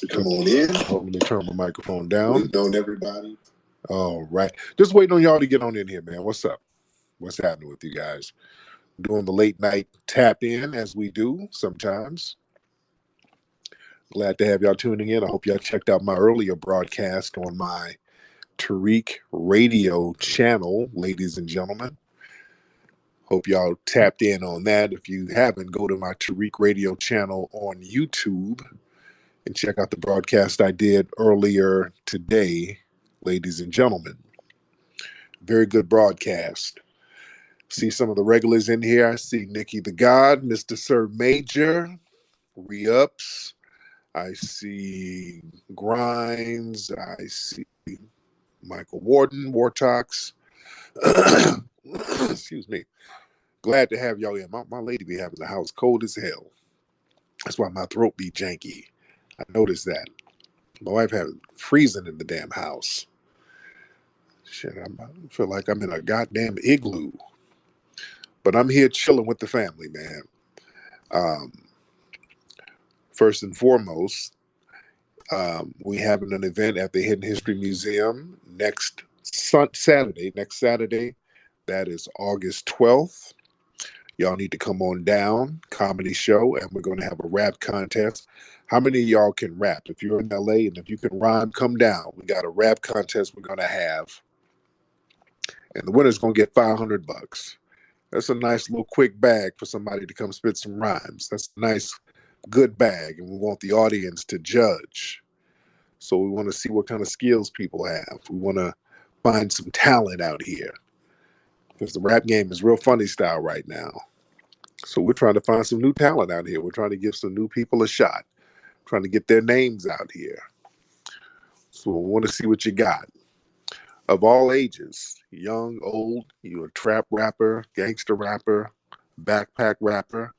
to come on in. Let me turn my microphone down. Waiting on everybody. All right. Just waiting on y'all to get on in here, man. What's up? What's happening with you guys? Doing the late night tap in as we do sometimes. Glad to have y'all tuning in. I hope y'all checked out my earlier broadcast on my Tariq radio channel, ladies and gentlemen. Hope y'all tapped in on that. If you haven't, go to my Tariq radio channel on YouTube and check out the broadcast I did earlier today, ladies and gentlemen. Very good broadcast. See some of the regulars in here. I see Nikki the God, Mr. Sir Major, Re-Ups. I see Grimes. I see Michael Warden, Wartox. Excuse me. Glad to have y'all in. My lady be having the house cold as hell. That's why my throat be janky. I noticed that. My wife had freezing in the damn house. Shit, I feel like I'm in a goddamn igloo. But I'm here chilling with the family, man. First and foremost, we having an event at the Hidden History Museum next Saturday. That is August 12th. Y'all need to come on down, comedy show, and we're going to have a rap contest. How many of y'all can rap? If you're in LA and if you can rhyme, come down. We got a rap contest we're going to have. And the winner's going to get $500. That's a nice little quick bag for somebody to come spit some rhymes. That's a nice, good bag, and we want the audience to judge. So we want to see what kind of skills people have. We want to find some talent out here because the rap game is real funny style right now. So we're trying to find some new talent out here. We're trying to give some new people a shot, trying to get their names out here. So we want to see what you got. Of all ages, young, old, you're a trap rapper, gangster rapper, backpack rapper.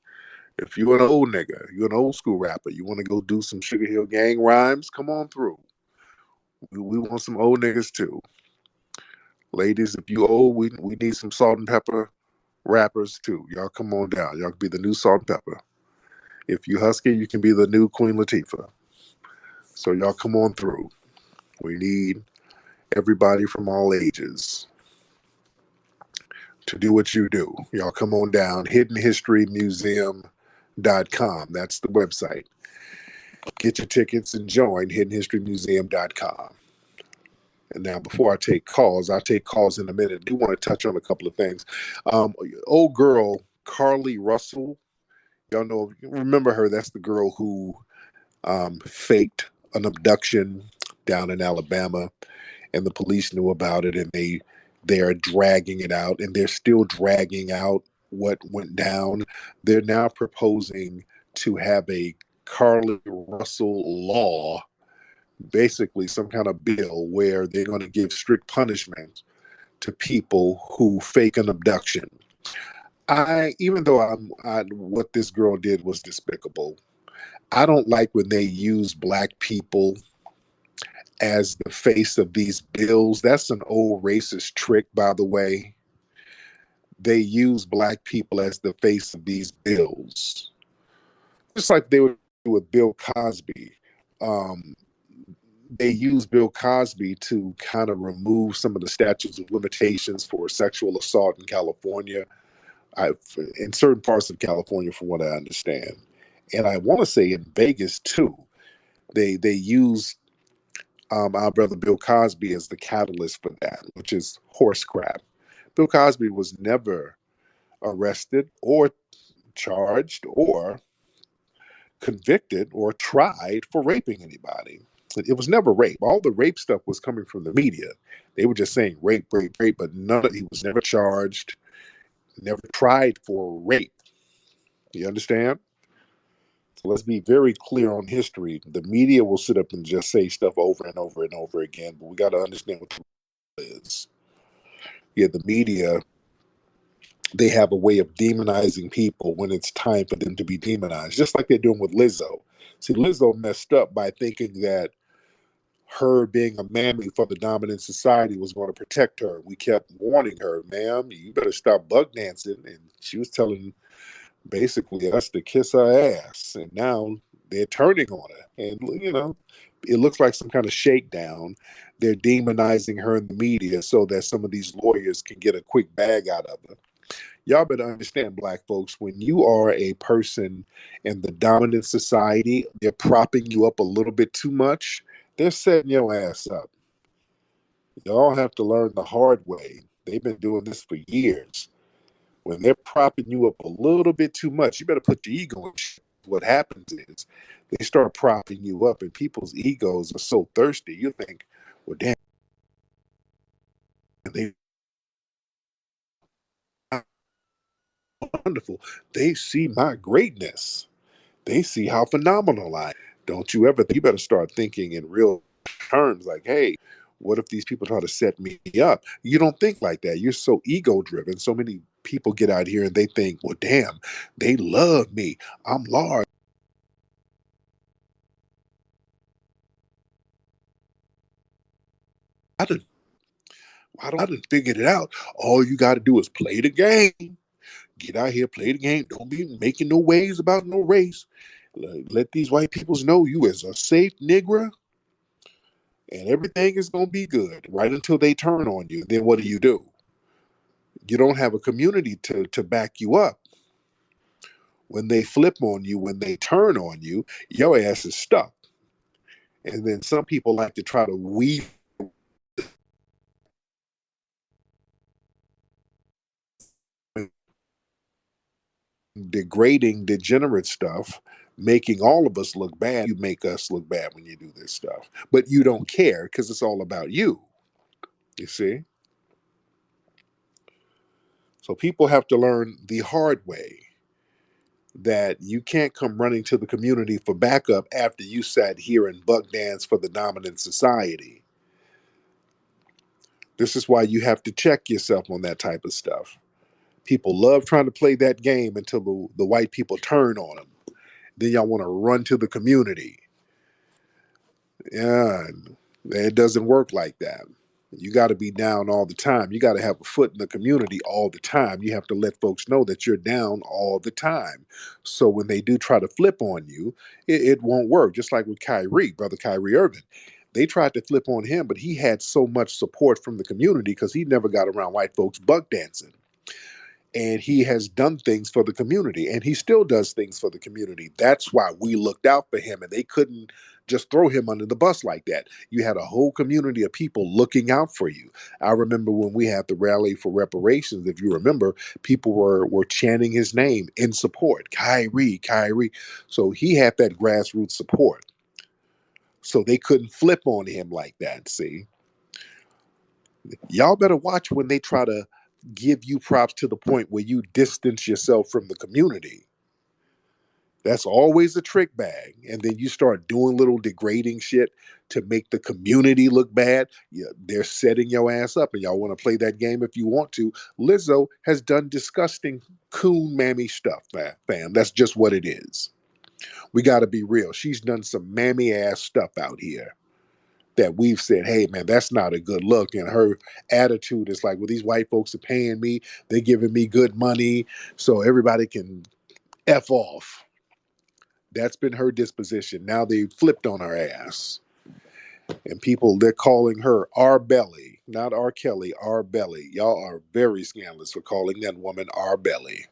If you're an old nigga, you're an old school rapper, you want to go do some Sugar Hill Gang rhymes, come on through. We want some old niggas too. Ladies, if you old, we need some salt and pepper rappers too. Y'all come on down. Y'all can be the new Salt and Pepper. If you husky, you can be the new Queen Latifah. So y'all come on through. We need everybody from all ages to do what you do. Y'all come on down. HiddenHistoryMuseum.com. That's the website. Get your tickets and join HiddenHistoryMuseum.com. And now, before I take calls in a minute. I do want to touch on a couple of things. Old girl, Carlee Russel, y'all remember her? That's the girl who faked an abduction down in Alabama, and the police knew about it, and they are dragging it out, and they're still dragging out what went down. They're now proposing to have a Carlee Russel law, basically some kind of bill where they're going to give strict punishment to people who fake an abduction. Even though what this girl did was despicable, I don't like when they use black people as the face of these bills. That's an old racist trick, by the way. They use black people as the face of these bills. Just like they would do with Bill Cosby. They use Bill Cosby to kind of remove some of the statutes of limitations for sexual assault in California, in certain parts of California, from what I understand. And I want to say in Vegas, too. They use our brother Bill Cosby as the catalyst for that, which is horse crap. Bill Cosby was never arrested or charged or convicted or tried for raping anybody. It was never rape. All the rape stuff was coming from the media. They were just saying rape, but he was never charged, never tried for rape. You understand? So let's be very clear on history. The media will sit up and just say stuff over and over and over again, but we got to understand what the is. Yeah, the media, they have a way of demonizing people when it's time for them to be demonized, just like they're doing with Lizzo. See, Lizzo messed up by thinking that her being a mammy for the dominant society was going to protect her. We kept warning her, ma'am, you better stop bug dancing. And she was telling basically us to kiss her ass. And now They're turning on her. And, it looks like some kind of shakedown. They're demonizing her in the media so that some of these lawyers can get a quick bag out of her. Y'all better understand, black folks, when you are a person in the dominant society, they're propping you up a little bit too much, they're setting your ass up. Y'all have to learn the hard way. They've been doing this for years. When they're propping you up a little bit too much, you better put your ego in shit. What happens is they start propping you up, and people's egos are so thirsty. You think, well, damn, they wonderful. They see my greatness. They see how phenomenal I am. Don't you ever, you better start thinking in real terms like, hey, what if these people try to set me up? You don't think like that. You're so ego driven. So many people get out here and they think, well, damn, they love me. I'm large. I done, I done figured it out. All you got to do is play the game. Get out here, play the game. Don't be making no waves about no race. Let these white peoples know you as a safe nigger, and everything is going to be good right until they turn on you. Then what do? You don't have a community to back you up. When they flip on you, when they turn on you, your ass is stuck. And then some people like to try to weave degrading, degenerate stuff, making all of us look bad. You make us look bad when you do this stuff, but you don't care because it's all about you. You see? So people have to learn the hard way that you can't come running to the community for backup after you sat here and buck dance for the dominant society. This is why you have to check yourself on that type of stuff. People love trying to play that game until the white people turn on them. Then y'all want to run to the community. Yeah, it doesn't work like that. You got to be down all the time. You got to have a foot in the community all the time. You have to let folks know that you're down all the time. So when they do try to flip on you, it won't work. Just like with Kyrie, brother Kyrie Irving. They tried to flip on him, but he had so much support from the community because he never got around white folks buck dancing. And he has done things for the community, and he still does things for the community. That's why we looked out for him, and they couldn't just throw him under the bus like that. You had a whole community of people looking out for you. I remember when we had the rally for reparations, if you remember, people were chanting his name in support. Kyrie, Kyrie. So he had that grassroots support. So they couldn't flip on him like that. See, y'all better watch when they try to give you props to the point where you distance yourself from the community. That's always a trick bag. And then you start doing little degrading shit to make the community look bad. Yeah, they're setting your ass up, and y'all want to play that game if you want to. Lizzo has done disgusting coon mammy stuff, fam. That's just what it is. We got to be real. She's done some mammy ass stuff out here that we've said, hey, man, that's not a good look. And her attitude is like, well, these white folks are paying me. They're giving me good money so everybody can F off. That's been her disposition. Now they flipped on her ass. And people, they're calling her R Belly, not R Kelly, R Belly. Y'all are very scandalous for calling that woman R Belly.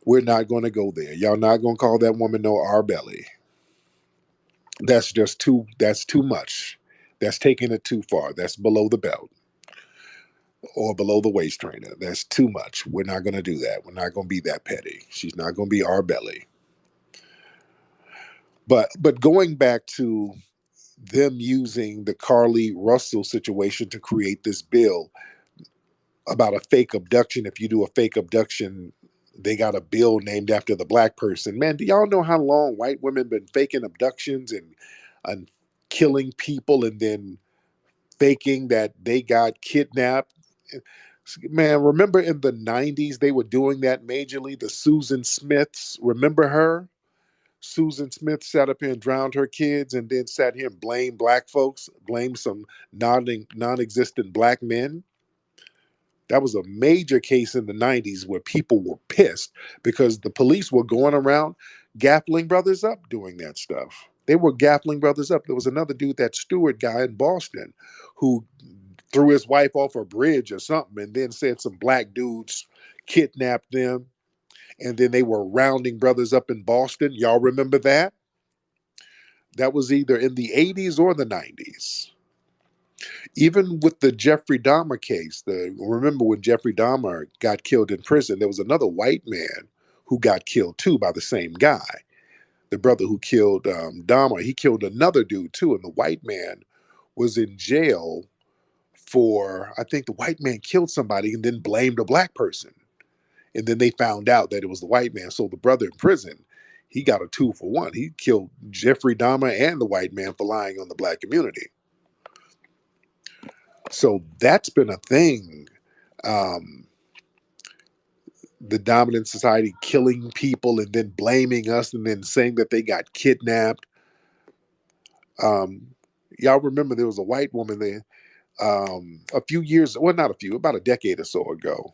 We're not going to go there. Y'all not going to call that woman no R Belly. That's too much. That's taking it too far. That's below the belt or below the waist trainer. That's too much. We're not going to do that. We're not going to be that petty. She's not going to be our belly. But going back to them using the Carlee Russel situation to create this bill about a fake abduction. If you do a fake abduction, they got a bill named after the black person. Man, do y'all know how long white women been faking abductions and killing people and then faking that they got kidnapped? Man, remember in the 90s they were doing that majorly? The Susan Smiths, remember her? Susan Smith sat up here and drowned her kids and then sat here and blamed black folks, blamed some non-existent black men. That was a major case in the 90s where people were pissed because the police were going around gaffling brothers up doing that stuff. They were gaffling brothers up. There was another dude, that Stewart guy in Boston, who threw his wife off a bridge or something, and then said some black dudes kidnapped them, and then they were rounding brothers up in Boston. Y'all remember that? That was either in the 80s or the 90s. Even with the Jeffrey Dahmer case, remember when Jeffrey Dahmer got killed in prison, there was another white man who got killed too by the same guy. The brother who killed Dahmer, he killed another dude too, and the white man was in jail for, I think the white man killed somebody and then blamed a black person. And then they found out that it was the white man. So the brother in prison, he got a 2-for-1. He killed Jeffrey Dahmer and the white man for lying on the black community. So that's been a thing. The dominant society killing people and then blaming us and then saying that they got kidnapped. Y'all remember there was a white woman there a few years, well, not a few, about a decade or so ago.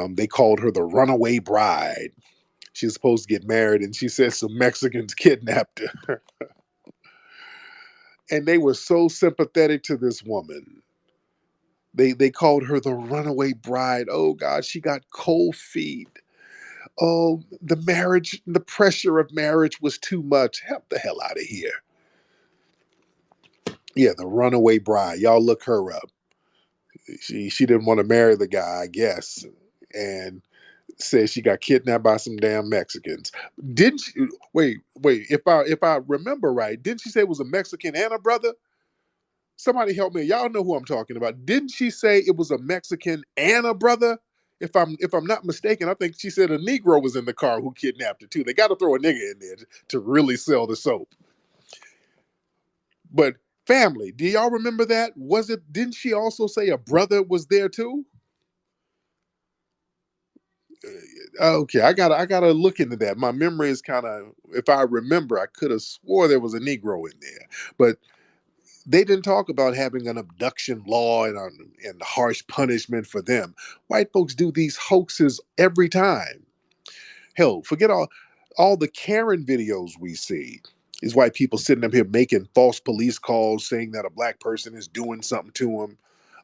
They called her the runaway bride. She was supposed to get married, and she said some Mexicans kidnapped her. And they were so sympathetic to this woman. They called her the runaway bride. Oh God, she got cold feet. Oh, the marriage, the pressure of marriage was too much. Help the hell out of here. Yeah, the runaway bride. Y'all look her up. She didn't want to marry the guy, I guess, and said she got kidnapped by some damn Mexicans. Didn't she? Wait. If I remember right, didn't she say it was a Mexican and a brother? Somebody help me. Y'all know who I'm talking about. Didn't she say it was a Mexican and a brother? If I'm not mistaken, I think she said a Negro was in the car who kidnapped her too. They got to throw a nigga in there to really sell the soap. But family, do y'all remember that? Was it? Didn't she also say a brother was there too? Okay, I gotta look into that. My memory is kind of, if I remember, I could have swore there was a Negro in there, but they didn't talk about having an abduction law and harsh punishment for them. White folks do these hoaxes every time. Hell, forget all the Karen videos we see. These white people sitting up here making false police calls, saying that a black person is doing something to them,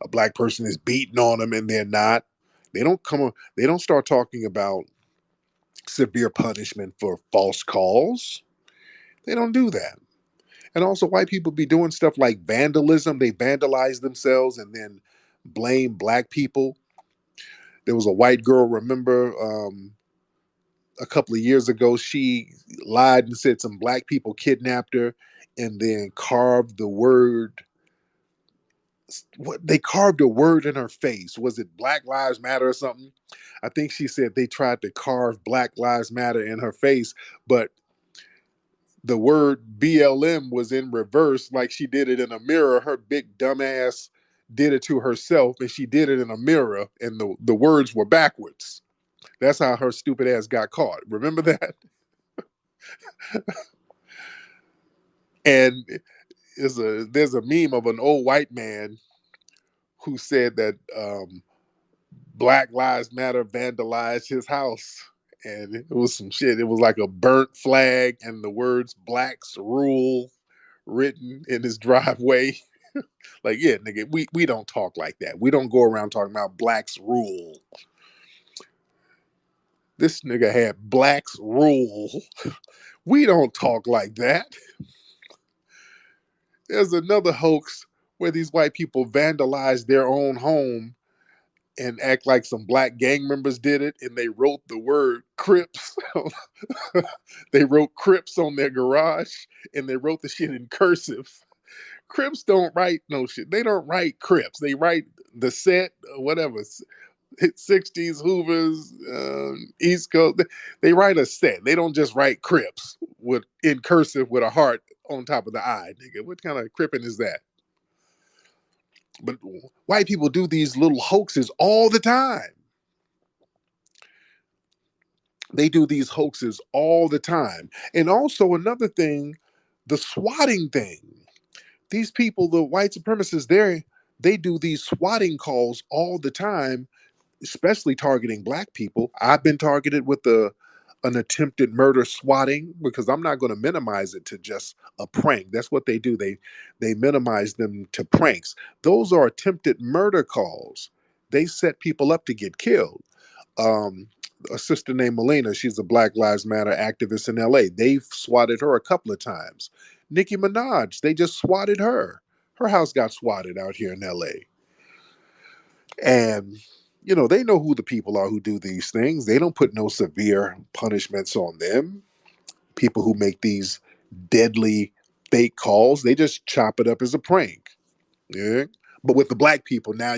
a black person is beating on them, and they're not. They don't start talking about severe punishment for false calls. They don't do that. And also, white people be doing stuff like vandalism. They vandalize themselves and then blame black people. There was a white girl, remember, a couple of years ago, she lied and said some black people kidnapped her and then carved the word. What they carved a word in her face. Was it Black Lives Matter or something? I think she said they tried to carve Black Lives Matter in her face, but the word BLM was in reverse, like she did it in a mirror. Her big dumbass did it to herself, and she did it in a mirror, and the words were backwards. That's how her stupid ass got caught. Remember that? And there's a meme of an old white man who said that Black Lives Matter vandalized his house. And it was some shit. It was like a burnt flag and the words "Blacks Rule" written in his driveway. Like, yeah, nigga, we don't talk like that. We don't go around talking about blacks rule. This nigga had blacks rule. We don't talk like that. There's another hoax where these white people vandalized their own home and act like some black gang members did it, and they wrote the word Crips. They wrote Crips on their garage, and they wrote the shit in cursive. Crips don't write no shit. They don't write Crips. They write the set, whatever, 60s Hoovers, East Coast. They write a set. They don't just write Crips in cursive with a heart on top of the I. Nigga, what kind of cripping is that? But white people do these little hoaxes all the time. They do these hoaxes all the time. And also another thing, the swatting thing. These people, the white supremacists, they do these swatting calls all the time, especially targeting black people. I've been targeted with an attempted murder swatting, because I'm not going to minimize it to just a prank. That's what they do. They minimize them to pranks. Those are attempted murder calls. They set people up to get killed. Um, a sister named Melina, she's a Black Lives Matter activist in LA. They've swatted her a couple of times. Nicki Minaj, they just swatted her. Her house got swatted out here in LA. And they know who the people are who do these things. They don't put no severe punishments on them. People who make these deadly fake calls, they just chop it up as a prank. Yeah. But with the black people, now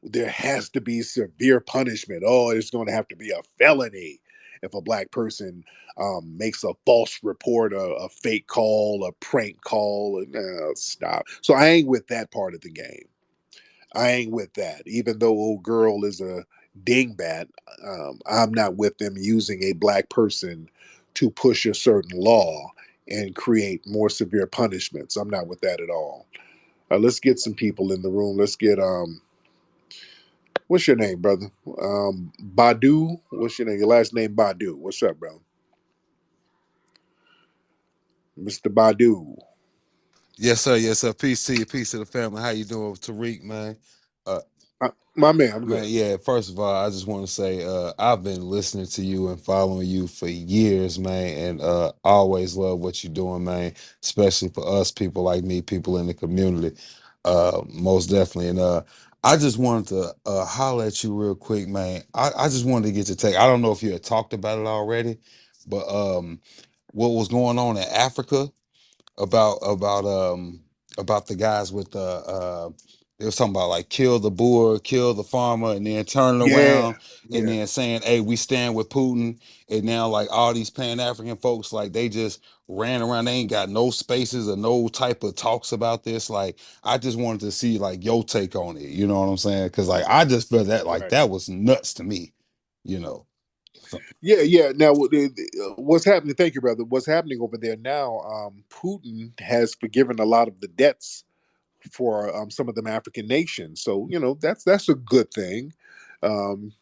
there has to be severe punishment. Oh, it's going to have to be a felony if a black person makes a false report, a fake call, a prank call. Stop. So I ain't with that part of the game. I ain't with that. Even though old girl is a dingbat, I'm not with them using a black person to push a certain law and create more severe punishments. I'm not with that at all. Let's get some people in the room. Let's get what's your name, brother? Badu. What's your name? Your last name Badu. What's up, bro? Mr. Badu. Yes, sir. Yes, sir. Peace to you. Peace to the family. How you doing, Tariq, man? Uh, My man, I'm Man, good. yeah, first of all, I just want to say I've been listening to you and following you for years, man, and always love what you're doing, man, especially for us people like me, people in the community. Most definitely. And I just wanted to holler at you real quick, man. I just wanted to get your take. I don't know if you had talked about it already, but what was going on in Africa about about the guys with the they was talking about like kill the boer, kill the farmer, and then turning Yeah, around and yeah, then saying, "Hey, we stand with Putin." And now like all these Pan African folks, like they just ran around. They ain't got no spaces or no type of talks about this. Like I just wanted to see like your take on it. You know what I'm saying? Because like I just felt that like right. that was nuts to me. You know. So, Yeah, yeah. Now, what's happening? Thank you, brother. What's happening over there now? Putin has forgiven a lot of the debts for some of them African nations. So that's a good thing. Um,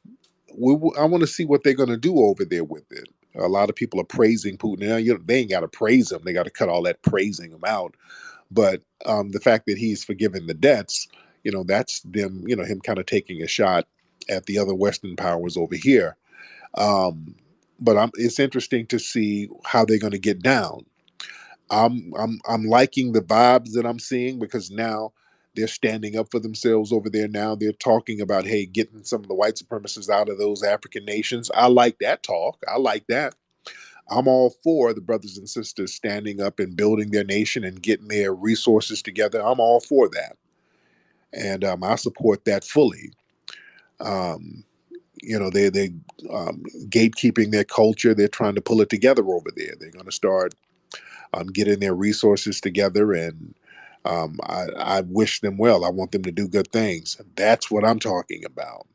I want to see what they're going to do over there with it. A lot of people are praising Putin. Now, they ain't got to praise him; they got to cut all that praising him out. But the fact that he's forgiven the debts, that's them. Him kind of taking a shot at the other Western powers over here. Um, but it's interesting to see how they're going to get down. I'm liking the vibes that I'm seeing, because now they're standing up for themselves over there. Now they're talking about, hey, getting some of the white supremacists out of those African nations. I like that talk. I like that. I'm all for the brothers and sisters standing up and building their nation and getting their resources together. I'm all for that, and I support that fully. Um, they gatekeeping their culture. They're trying to pull it together over there. They're going to start getting their resources together, and I wish them well. I want them to do good things. That's what I'm talking about.